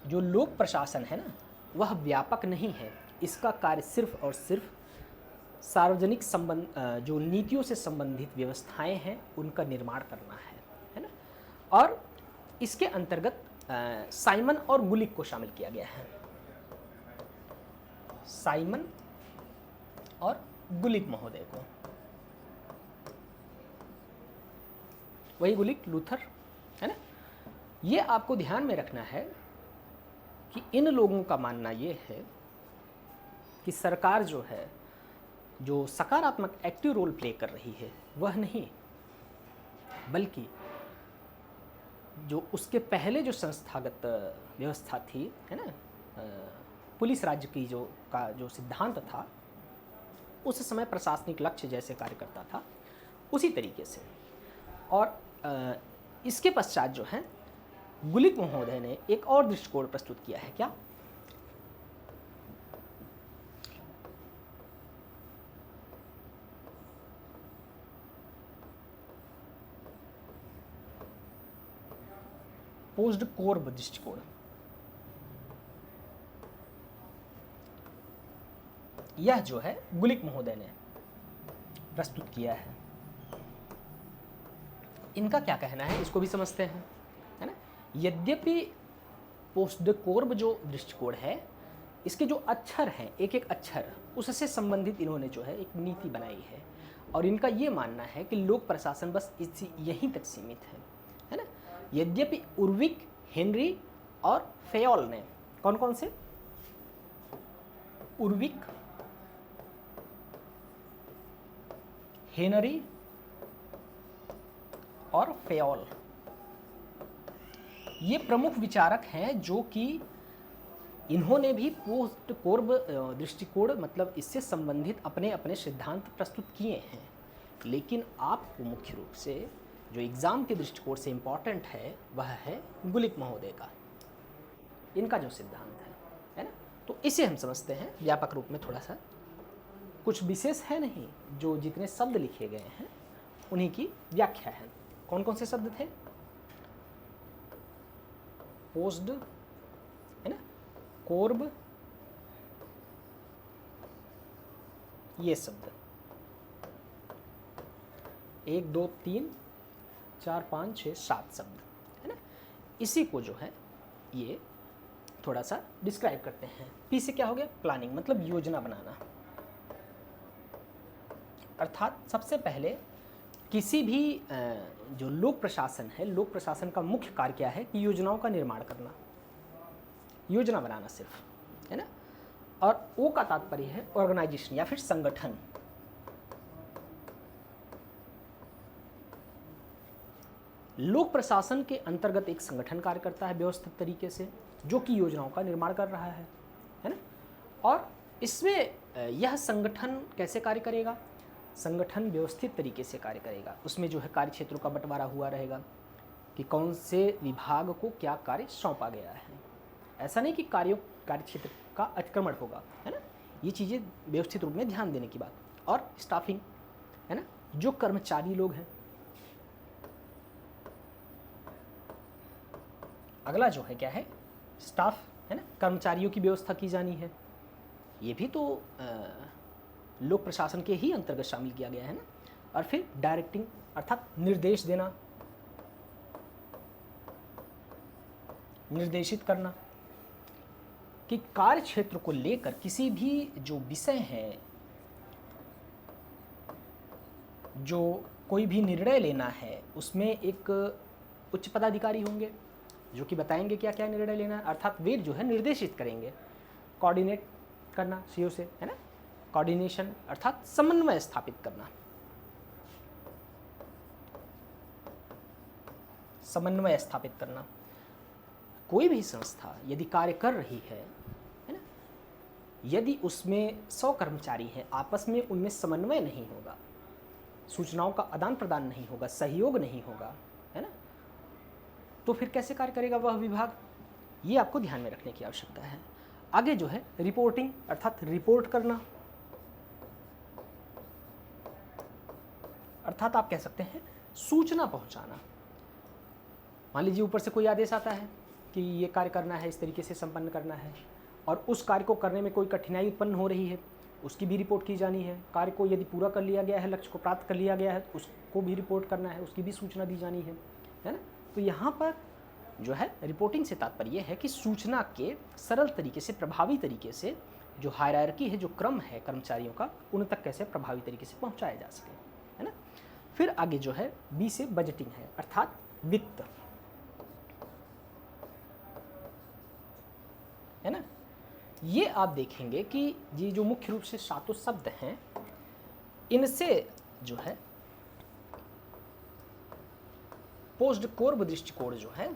जो लोक प्रशासन है ना, वह व्यापक नहीं है। इसका कार्य सिर्फ और सिर्फ सार्वजनिक जो नीतियों से संबंधित व्यवस्थाएं हैं उनका निर्माण करना है ना। और इसके अंतर्गत साइमन और गुलिक को शामिल किया गया है। साइमन और गुलिक महोदय को, वही गुलिक लूथर, है ना। ये आपको ध्यान में रखना है कि इन लोगों का मानना ये है कि सरकार जो है, जो सकारात्मक एक्टिव रोल प्ले कर रही है वह नहीं, बल्कि जो उसके पहले जो संस्थागत व्यवस्था थी, है ना, पुलिस राज्य की जो सिद्धांत था, उस समय प्रशासनिक लक्ष्य जैसे कार्य करता था उसी तरीके से। और इसके पश्चात जो है गुलिक महोदय ने एक और दृष्टिकोण प्रस्तुत किया है। क्या? पोस्ट कोर्ब दृष्टिकोण। यह जो है गुलिक महोदय ने प्रस्तुत किया है। इनका क्या कहना है इसको भी समझते हैं, है ना। यद्यपि पोस्ट कोर्ब जो दृष्टिकोण है, इसके जो अक्षर हैं, एक एक अक्षर, उससे संबंधित इन्होंने जो है एक नीति बनाई है। और इनका ये मानना है कि लोक प्रशासन बस यहीं तक सीमित है ना। यद्यपि उर्विक, हेनरी और फेयोल ने, कौन कौन से? उर्विक, हेनरी और फेयोल, ये प्रमुख विचारक हैं जो कि इन्होंने भी पोस्ट कोर्ब दृष्टिकोण, मतलब इससे संबंधित अपने अपने सिद्धांत प्रस्तुत किए हैं। लेकिन आपको मुख्य रूप से जो एग्ज़ाम के दृष्टिकोण से इम्पॉर्टेंट है वह है गुलिक महोदय का, इनका जो सिद्धांत है ना। तो इसे हम समझते हैं व्यापक रूप में। थोड़ा सा कुछ विशेष है नहीं, जो जितने शब्द लिखे गए हैं उन्हीं की व्याख्या है। कौन कौन से शब्द थे? पोस्ट, है ना, कोर्ब, ये शब्द 1 2 3 4 5 6 7 शब्द, है ना। इसी को जो है ये थोड़ा सा डिस्क्राइब करते हैं। पी से क्या हो गया? प्लानिंग, मतलब योजना बनाना। अर्थात सबसे पहले किसी भी जो लोक प्रशासन है, लोक प्रशासन का मुख्य कार्य क्या है कि योजनाओं का निर्माण करना, योजना बनाना सिर्फ, है ना। और ओ का तात्पर्य है ऑर्गेनाइजेशन या फिर संगठन। लोक प्रशासन के अंतर्गत एक संगठन कार्य करता है व्यवस्थित तरीके से, जो कि योजनाओं का निर्माण कर रहा है ना। और इसमें यह संगठन कैसे कार्य करेगा? संगठन व्यवस्थित तरीके से कार्य करेगा। उसमें जो है कार्य क्षेत्रों का बंटवारा हुआ रहेगा कि कौन से विभाग को क्या कार्य सौंपा गया है। ऐसा नहीं कि कार्य क्षेत्र का अतिक्रमण होगा, है ना। ये चीज़ें व्यवस्थित रूप में ध्यान देने की बात। और स्टाफिंग, है ना, जो कर्मचारी लोग हैं। अगला जो है क्या है? स्टाफ, है ना, कर्मचारियों की व्यवस्था की जानी है। ये भी तो लोक प्रशासन के ही अंतर्गत शामिल किया गया है ना। और फिर डायरेक्टिंग, अर्थात निर्देश देना, निर्देशित करना कि कार्य क्षेत्र को लेकर किसी भी जो विषय है, जो कोई भी निर्णय लेना है, उसमें एक उच्च पदाधिकारी होंगे जो कि बताएंगे क्या क्या निर्णय लेना है। अर्थात वे जो है निर्देशित करेंगे। कोऑर्डिनेट करना सीओ से, है ना। कोऑर्डिनेशन अर्थात समन्वय स्थापित करना, समन्वय स्थापित करना। कोई भी संस्था यदि कार्य कर रही है ना, यदि उसमें 100 कर्मचारी हैं, आपस में उनमें समन्वय नहीं होगा, सूचनाओं का आदान प्रदान नहीं होगा, सहयोग नहीं होगा, है ना, तो फिर कैसे कार्य करेगा वह विभाग? ये आपको ध्यान में रखने की आवश्यकता है। आगे जो है रिपोर्टिंग, अर्थात रिपोर्ट करना, अर्थात आप कह सकते हैं सूचना पहुंचाना। मान लीजिए ऊपर से कोई आदेश आता है कि ये कार्य करना है, इस तरीके से संपन्न करना है, और उस कार्य को करने में कोई कठिनाई उत्पन्न हो रही है, उसकी भी रिपोर्ट की जानी है। कार्य को यदि पूरा कर लिया गया है, लक्ष्य को प्राप्त कर लिया गया है, तो उसको भी रिपोर्ट करना है, उसकी भी सूचना दी जानी है ना। तो यहाँ पर जो है रिपोर्टिंग से तात्पर्य है कि सूचना के सरल तरीके से, प्रभावी तरीके से जो हायरार्की है, जो क्रम है कर्मचारियों का, उन तक कैसे प्रभावी तरीके से पहुँचाया जा सके, है ना। फिर आगे जो है बी से बजटिंग है, अर्थात वित्त, है ना। ये आप देखेंगे कि ये जो मुख्य रूप से सातों शब्द हैं, इनसे जो है पोस्ट कोर्ब दृष्टिकोण जो है,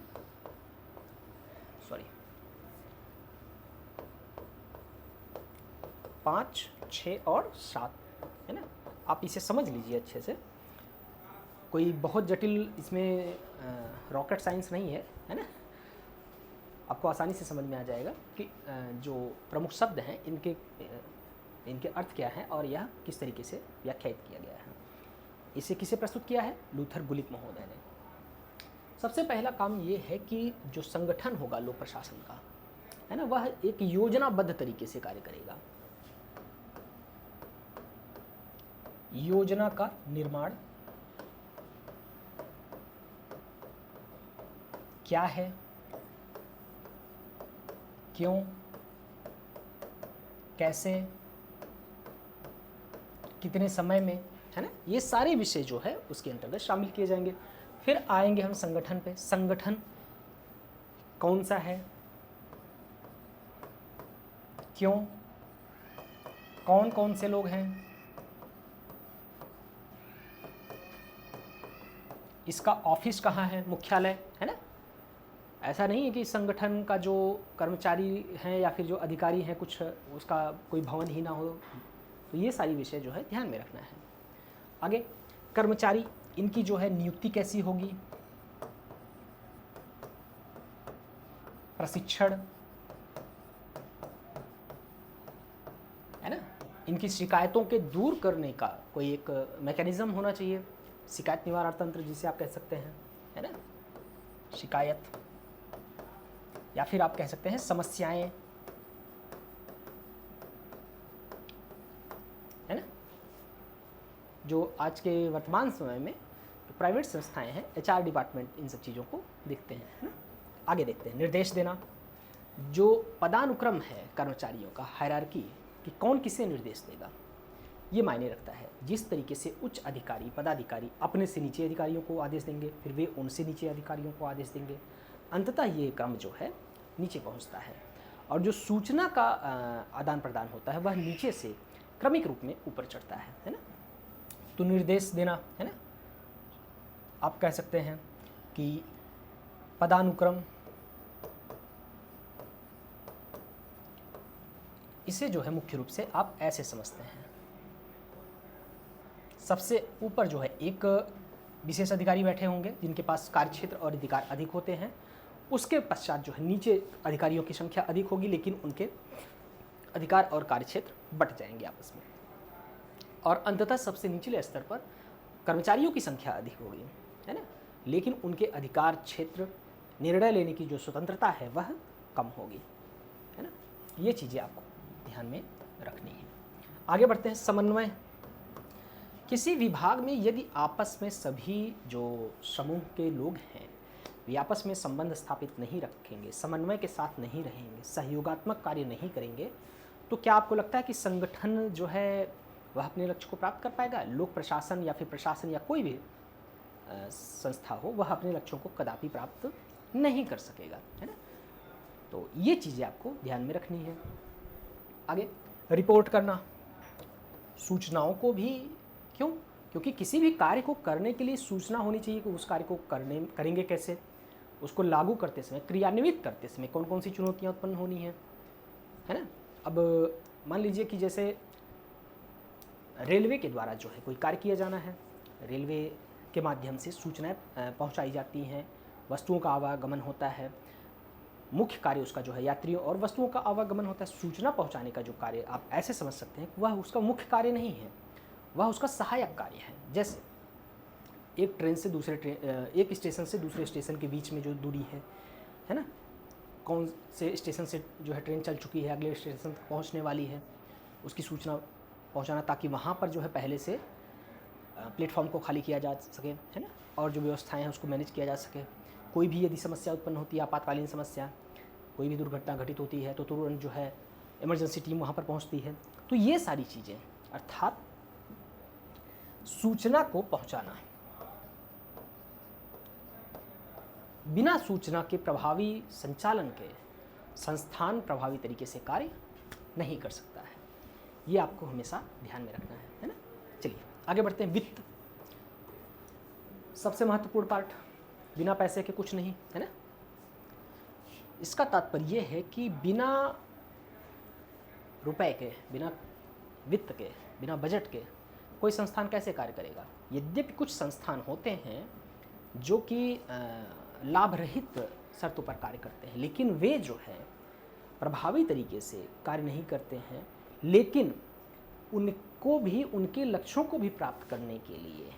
5, 6 और 7, है ना। आप इसे समझ लीजिए अच्छे से, कोई बहुत जटिल इसमें रॉकेट साइंस नहीं है, है ना। आपको आसानी से समझ में आ जाएगा कि जो प्रमुख शब्द हैं इनके अर्थ क्या हैं और यह किस तरीके से व्याख्यायित किया गया है। इसे किसे प्रस्तुत किया है? लूथर गुलिक महोदय ने। सबसे पहला काम ये है कि जो संगठन होगा लोक प्रशासन का, है ना, वह एक योजनाबद्ध तरीके से कार्य करेगा। योजना का निर्माण क्या है, क्यों, कैसे, कितने समय में, है ना, ये सारे विषय जो है उसके अंतर्गत शामिल किए जाएंगे। फिर आएंगे हम संगठन पे। संगठन कौन सा है, क्यों, कौन कौन से लोग हैं, इसका ऑफिस कहाँ है, मुख्यालय, है ना। ऐसा नहीं है कि संगठन का जो कर्मचारी हैं या फिर जो अधिकारी हैं कुछ उसका कोई भवन ही ना हो। तो ये सारी विषय जो है ध्यान में रखना है। आगे कर्मचारी, इनकी जो है नियुक्ति कैसी होगी, प्रशिक्षण, है ना, इनकी शिकायतों के दूर करने का कोई एक मैकेनिज्म होना चाहिए, शिकायत निवारण तंत्र जिसे आप कह सकते हैं, है ना, शिकायत, या फिर आप कह सकते हैं समस्याएं, है ना। जो आज के वर्तमान समय में जो प्राइवेट संस्थाएं हैं, एचआर डिपार्टमेंट इन सब चीज़ों को देखते हैं, है ना। आगे देखते हैं निर्देश देना। जो पदानुक्रम है कर्मचारियों का, हायरार्की, कि कौन किसे निर्देश देगा, ये मायने रखता है। जिस तरीके से उच्च अधिकारी, पदाधिकारी अपने से नीचे अधिकारियों को आदेश देंगे, फिर वे उनसे नीचे अधिकारियों को आदेश देंगे, अंततः ये क्रम जो है नीचे पहुंचता है। और जो सूचना का आदान प्रदान होता है वह नीचे से क्रमिक रूप में ऊपर चढ़ता है ना। तो निर्देश देना, है ना, आप कह सकते हैं कि पदानुक्रम, इसे जो है मुख्य रूप से आप ऐसे समझते हैं। सबसे ऊपर जो है एक विशेष अधिकारी बैठे होंगे जिनके पास कार्यक्षेत्र और अधिकार अधिक होते हैं। उसके पश्चात जो है नीचे अधिकारियों की संख्या अधिक होगी, लेकिन उनके अधिकार और कार्यक्षेत्र बट जाएंगे आपस में। और अंततः सबसे निचले स्तर पर कर्मचारियों की संख्या अधिक होगी, है ना, लेकिन उनके अधिकार क्षेत्र, निर्णय लेने की जो स्वतंत्रता है वह कम होगी, है ना। ये चीज़ें आपको ध्यान में रखनी है। आगे बढ़ते हैं। समन्वय। किसी विभाग में यदि आपस में सभी जो समूह के लोग हैं वे आपस में संबंध स्थापित नहीं रखेंगे, समन्वय के साथ नहीं रहेंगे, सहयोगात्मक कार्य नहीं करेंगे, तो क्या आपको लगता है कि संगठन जो है वह अपने लक्ष्य को प्राप्त कर पाएगा? लोक प्रशासन या फिर प्रशासन या कोई भी संस्था हो, वह अपने लक्ष्यों को कदापि प्राप्त नहीं कर सकेगा, है ना। तो ये चीज़ें आपको ध्यान में रखनी है। आगे रिपोर्ट करना। सूचनाओं को भी, क्यों? क्योंकि किसी भी कार्य को करने के लिए सूचना होनी चाहिए कि उस कार्य को करेंगे कैसे, उसको लागू करते समय, क्रियान्वित करते समय कौन कौन सी चुनौतियाँ उत्पन्न होनी है ना। अब मान लीजिए कि जैसे रेलवे के द्वारा जो है कोई कार्य किया जाना है, रेलवे के माध्यम से सूचनाएं पहुंचाई जाती हैं, वस्तुओं का आवागमन होता है, मुख्य कार्य उसका जो है यात्रियों और वस्तुओं का आवागमन होता है। सूचना पहुंचाने का जो कार्य आप ऐसे समझ सकते हैं वह उसका मुख्य कार्य नहीं है, वह उसका सहायक कार्य है। जैसे एक ट्रेन से एक स्टेशन से दूसरे स्टेशन के बीच में जो दूरी है ना, कौन से स्टेशन से जो है ट्रेन चल चुकी है, अगले स्टेशन तक पहुंचने वाली है, उसकी सूचना पहुंचाना, ताकि वहाँ पर जो है पहले से प्लेटफॉर्म को खाली किया जा सके, है ना, और जो व्यवस्थाएं हैं उसको मैनेज किया जा सके। कोई भी यदि समस्या उत्पन्न होती है, आपातकालीन समस्या, कोई भी दुर्घटना घटित होती है, तो तुरंत जो है इमरजेंसी टीम वहाँ पर पहुँचती है। तो ये सारी चीज़ें, अर्थात सूचना को पहुँचाना, बिना सूचना के प्रभावी संचालन के संस्थान प्रभावी तरीके से कार्य नहीं कर सकता है। ये आपको हमेशा ध्यान में रखना है ना। चलिए आगे बढ़ते हैं। वित्त सबसे महत्वपूर्ण पार्ट, बिना पैसे के कुछ नहीं, है ना। इसका तात्पर्य यह है कि बिना रुपए के, बिना वित्त के, बिना बजट के कोई संस्थान कैसे कार्य करेगा। यद्यपि कुछ संस्थान होते हैं जो कि लाभ रहित शर्तों पर कार्य करते हैं, लेकिन वे जो है प्रभावी तरीके से कार्य नहीं करते हैं, लेकिन उनको भी, उनके लक्ष्यों को भी प्राप्त करने के लिए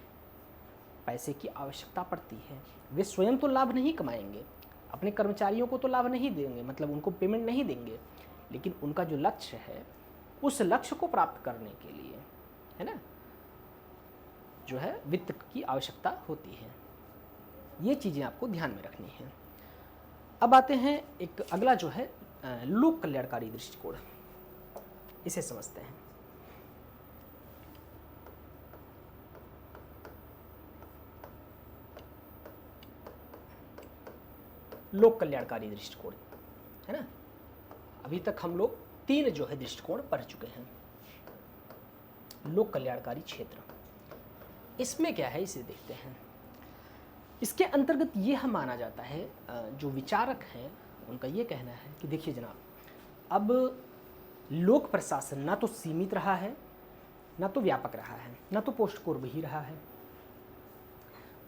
पैसे की आवश्यकता पड़ती है। वे स्वयं तो लाभ नहीं कमाएंगे, अपने कर्मचारियों को तो लाभ नहीं देंगे, मतलब उनको पेमेंट नहीं देंगे, लेकिन उनका जो लक्ष्य है उस लक्ष्य को प्राप्त करने के लिए, है ना, जो है वित्त की आवश्यकता होती है। ये चीज़ें आपको ध्यान में रखनी है। अब आते हैं एक अगला जो है लोक कल्याणकारी दृष्टिकोण, इसे समझते हैं। लोक कल्याणकारी दृष्टिकोण, है ना। अभी तक हम लोग 3 जो है दृष्टिकोण पढ़ चुके हैं। लोक कल्याणकारी क्षेत्र, इसमें क्या है इसे देखते हैं। इसके अंतर्गत यह माना जाता है, जो विचारक हैं उनका ये कहना है कि देखिए जनाब, अब लोक प्रशासन ना तो सीमित रहा है, ना तो व्यापक रहा है, ना तो पोस्ट कोड ही रहा है,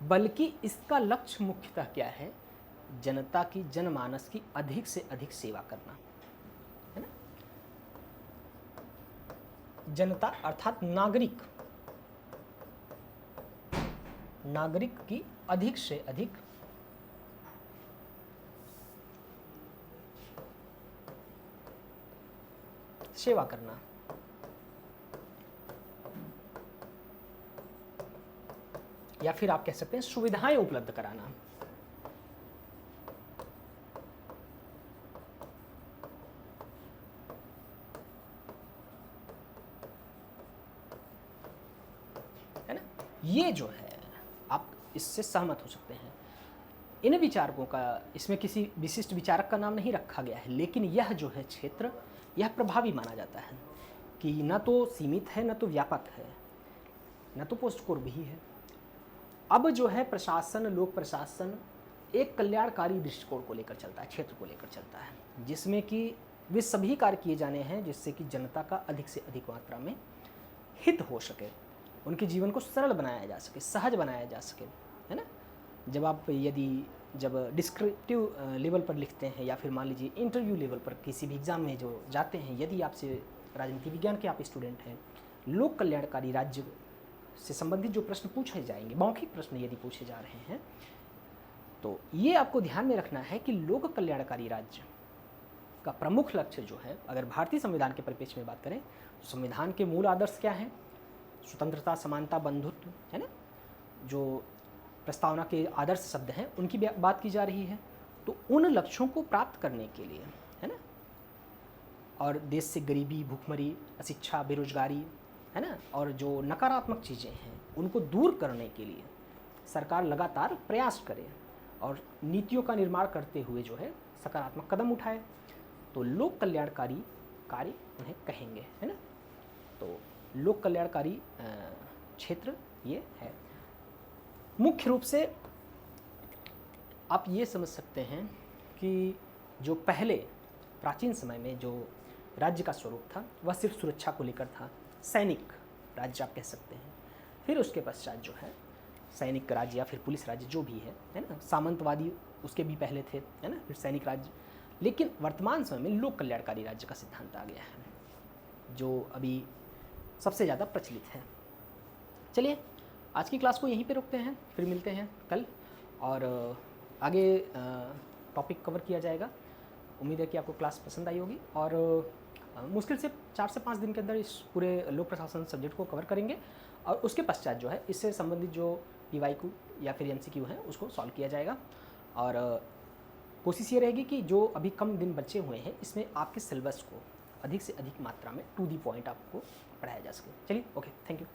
बल्कि इसका लक्ष्य मुख्यतः क्या है, जनता की, जनमानस की अधिक से अधिक सेवा करना, है ना। जनता अर्थात नागरिक की अधिक से अधिक सेवा करना, या फिर आप कह सकते हैं सुविधाएं उपलब्ध कराना। है ना, ये जो है आप इससे सहमत हो सकते हैं। इन विचारकों का, इसमें किसी विशिष्ट विचारक का नाम नहीं रखा गया है, लेकिन यह जो है क्षेत्र, यह प्रभावी माना जाता है कि न तो सीमित है, न तो व्यापक है, न तो पोस्ट कोड भी है। अब जो है प्रशासन, लोक प्रशासन एक कल्याणकारी दृष्टिकोण को लेकर चलता है, क्षेत्र को लेकर चलता है, जिसमें कि वे सभी कार्य किए जाने हैं जिससे कि जनता का अधिक से अधिक मात्रा में हित हो सके, उनके जीवन को सरल बनाया जा सके, सहज बनाया जा सके, है ना। जब आप जब डिस्क्रिप्टिव लेवल पर लिखते हैं, या फिर मान लीजिए इंटरव्यू लेवल पर किसी भी एग्ज़ाम में जो जाते हैं, यदि आपसे राजनीति विज्ञान के आप स्टूडेंट हैं, लोक कल्याणकारी राज्य से संबंधित जो प्रश्न पूछे जाएंगे, मौखिक प्रश्न यदि पूछे जा रहे हैं, तो ये आपको ध्यान में रखना है कि लोक कल्याणकारी राज्य का प्रमुख लक्ष्य जो है, अगर भारतीय संविधान के परिप्रेक्ष्य में बात करें, संविधान के मूल आदर्श क्या हैं, स्वतंत्रता, समानता, बंधुत्व, है ना, जो प्रस्तावना के आदर्श शब्द हैं उनकी बात की जा रही है। तो उन लक्ष्यों को प्राप्त करने के लिए, है ना, और देश से गरीबी, भूखमरी, अशिक्षा, बेरोजगारी, है ना, और जो नकारात्मक चीज़ें हैं उनको दूर करने के लिए सरकार लगातार प्रयास करे और नीतियों का निर्माण करते हुए जो है सकारात्मक कदम उठाए, तो लोक कल्याणकारी कार्य उन्हें कहेंगे, है ना। तो लोक कल्याणकारी क्षेत्र ये है। मुख्य रूप से आप ये समझ सकते हैं कि जो पहले प्राचीन समय में जो राज्य का स्वरूप था वह सिर्फ सुरक्षा को लेकर था, सैनिक राज्य आप कह सकते हैं। फिर उसके पश्चात जो है सैनिक राज्य या फिर पुलिस राज्य जो भी है ना, सामंतवादी उसके भी पहले थे, है ना, फिर सैनिक राज्य। लेकिन वर्तमान समय में लोक कल्याणकारी राज्य का सिद्धांत आ गया है जो अभी सबसे ज़्यादा प्रचलित है। चलिए आज की क्लास को यहीं पे रोकते हैं, फिर मिलते हैं कल और आगे टॉपिक कवर किया जाएगा। उम्मीद है कि आपको क्लास पसंद आई होगी और मुश्किल से 4 से 5 दिन के अंदर इस पूरे लोक प्रशासन सब्जेक्ट को कवर करेंगे और उसके पश्चात जो है इससे संबंधित जो PYQ या फिर MCQ है उसको सॉल्व किया जाएगा। और कोशिश ये रहेगी कि जो अभी कम दिन बचे हुए हैं इसमें आपके सिलेबस को अधिक से अधिक मात्रा में टू दी पॉइंट आपको पढ़ाया जा सके। चलिए, ओके, थैंक यू।